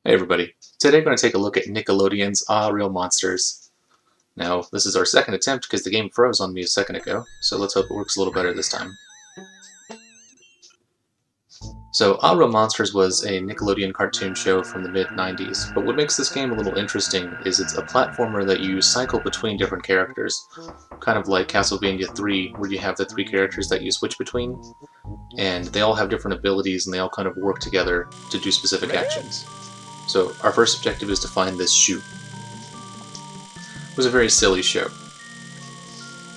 Hey everybody, today we're going to take a look at Nickelodeon's Real Monsters. Now, this is our second attempt because the game froze on me a second ago, so let's hope it works a little better this time. So, Real Monsters was a Nickelodeon cartoon show from the mid-90s, but what makes this game a little interesting is it's a platformer that you cycle between different characters, kind of like Castlevania 3, where you have the three characters that you switch between, and they all have different abilities and they all kind of work together to do specific actions. So, our first objective is to find this chute. It was a very silly show.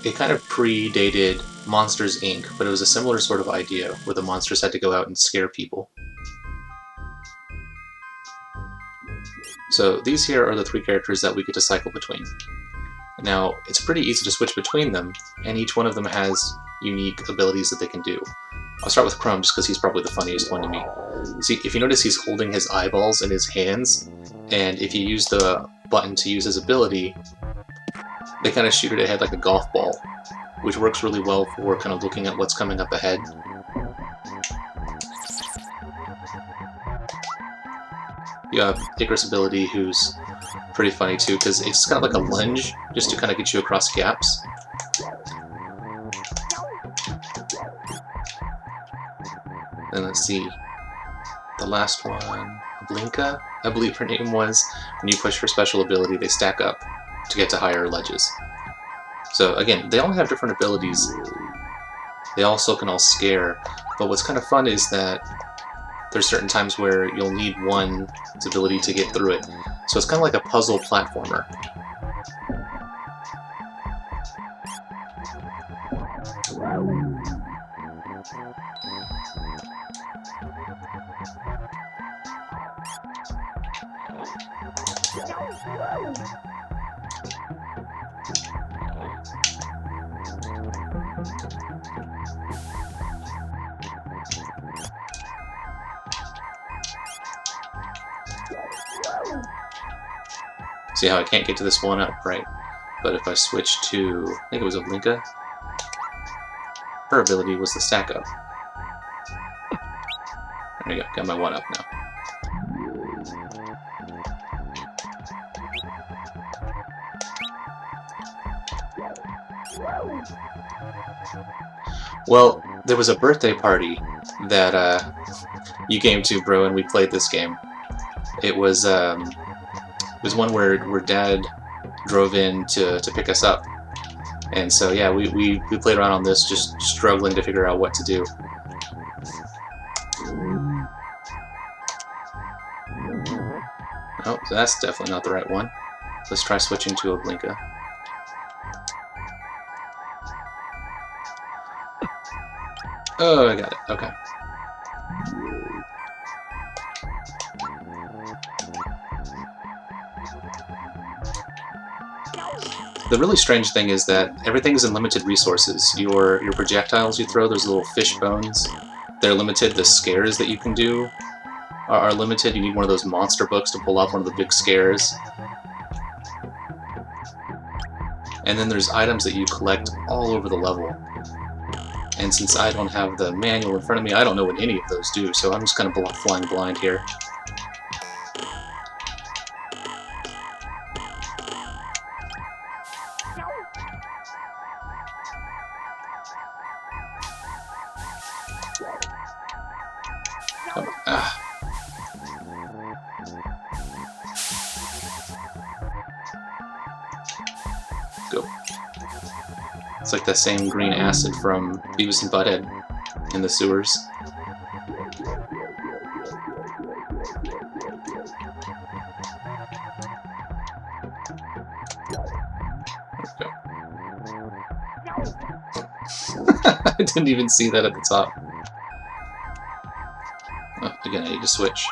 It kind of predated Monsters, Inc., but it was a similar sort of idea, where the monsters had to go out and scare people. So these here are the three characters that we get to cycle between. Now, it's pretty easy to switch between them, and each one of them has unique abilities that they can do. I'll start with Crumb, just because he's probably the funniest one to me. See, if you notice, he's holding his eyeballs in his hands, and if you use the button to use his ability, they kind of shoot it ahead like a golf ball, which works really well for kind of looking at what's coming up ahead. You have Icarus' ability, who's pretty funny too, because it's kind of like a lunge, just to kind of get you across gaps. Then let's see, the last one, Blinka, I believe her name was. When you push her special ability, they stack up to get to higher ledges. So again, they all have different abilities. They also can all scare, but what's kind of fun is that there's certain times where you'll need one's ability to get through it. So it's kind of like a puzzle platformer. See how I can't get to this one up, right? But if I switch to, I think it was a Blinka, her ability was the stack up. There you go, got my one up now. Well, there was a birthday party that you came to, bro, and we played this game. It was one where Dad drove in to pick us up, and so yeah, we played around on this, just struggling to figure out what to do. Oh, that's definitely not the right one. Let's try switching to a Blinka. Oh, I got it. Okay. The really strange thing is that everything is in limited resources. Your projectiles you throw, those little fish bones, they're limited. The scares that you can do are limited. You need one of those monster books to pull off one of the big scares. And then there's items that you collect all over the level. And since I don't have the manual in front of me, I don't know what any of those do, so I'm just kind of flying blind here. Go. It's like that same green acid from Beavis and Butthead in the sewers. I didn't even see that at the top. Oh, again, I need to switch.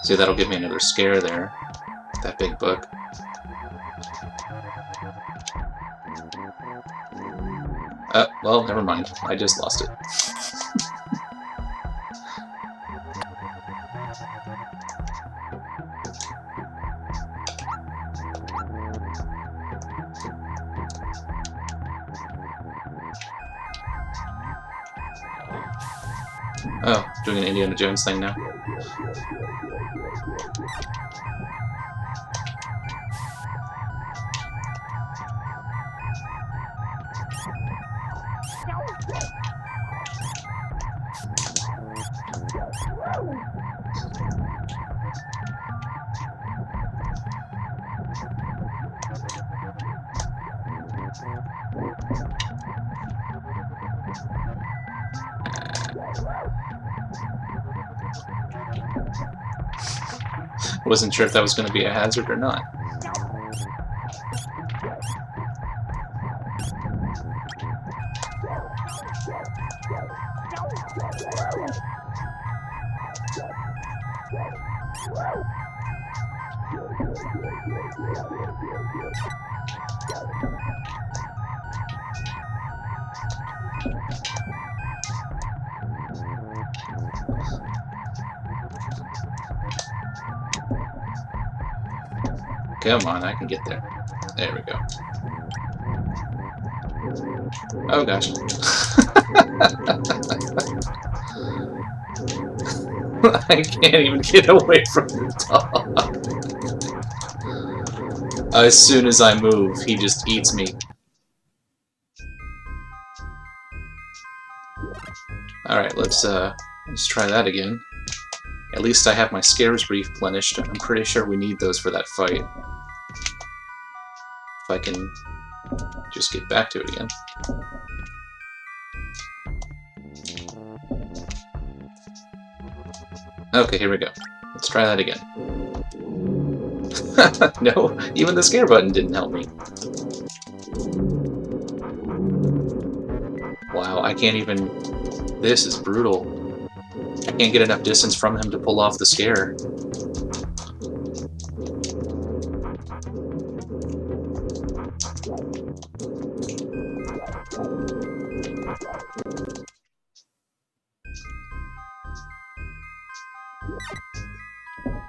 See, that'll give me another scare there. That big book. Well, never mind. I just lost it. Oh, doing an Indiana Jones thing now. Wasn't sure if that was going to be a hazard or not. Come on, I can get there. There we go. Oh gosh. I can't even get away from the dog. As soon as I move, he just eats me. Alright, let's try that again. At least I have my scares replenished. I'm pretty sure we need those for that fight. If I can just get back to it again. Okay, here we go. Let's try that again. No, even the scare button didn't help me. Wow, I can't even... This is brutal. I can't get enough distance from him to pull off the scare.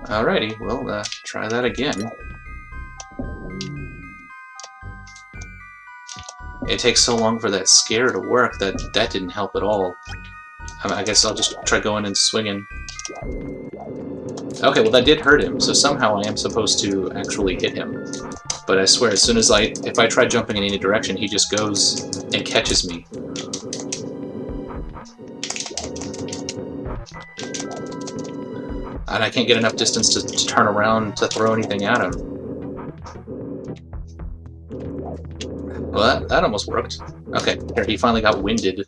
Alrighty, well, try that again. It takes so long for that scare to work that that didn't help at all. I guess I'll just try going and swinging. Okay, well that did hurt him, so somehow I am supposed to actually hit him. But I swear, as soon as if I try jumping in any direction, he just goes and catches me. And I can't get enough distance to turn around to throw anything at him. Well, that almost worked. Okay, here, he finally got winded.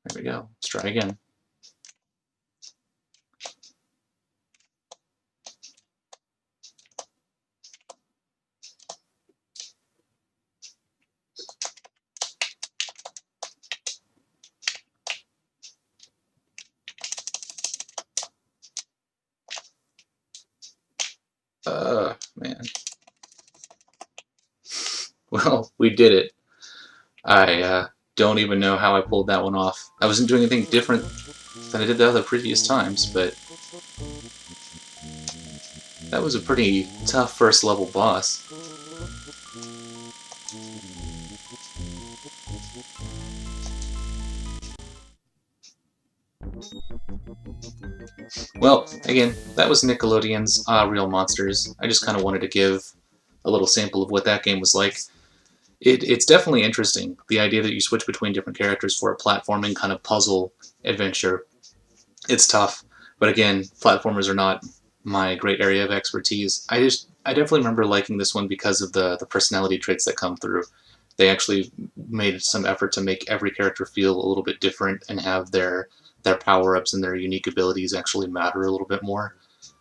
There we go. Let's try again. Man. Well, we did it. I don't even know how I pulled that one off. I wasn't doing anything different than I did the other previous times, but that was a pretty tough first level boss. Well, again, that was Nickelodeon's Real Monsters. I just kind of wanted to give a little sample of what that game was like. It's definitely interesting, the idea that you switch between different characters for a platforming kind of puzzle adventure. It's tough, but again, platformers are not my great area of expertise. I definitely remember liking this one because of the personality traits that come through. They actually made some effort to make every character feel a little bit different and have their power-ups and their unique abilities actually matter a little bit more,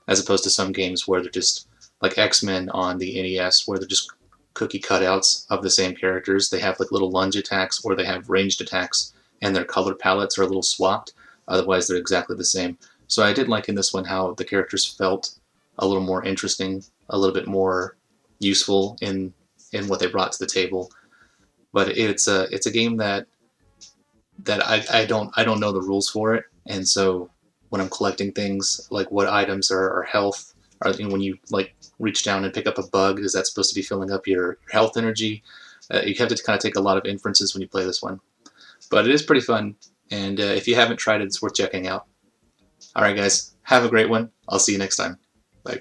as opposed to some games where they're just like X-Men on the NES, where they're just cookie cutouts of the same characters. They have like little lunge attacks or they have ranged attacks, and their color palettes are a little swapped. Otherwise, they're exactly the same. So I did like in this one how the characters felt a little more interesting, a little bit more useful in what they brought to the table. But it's a game that I don't know the rules for it, and so when I'm collecting things like what items are health Or when you like reach down and pick up a bug, is that supposed to be filling up your health energy? You have to kind of take a lot of inferences when you play this one, but it is pretty fun. And if you haven't tried it, it's worth checking out. All right, guys, have a great one. I'll see you next time. Bye.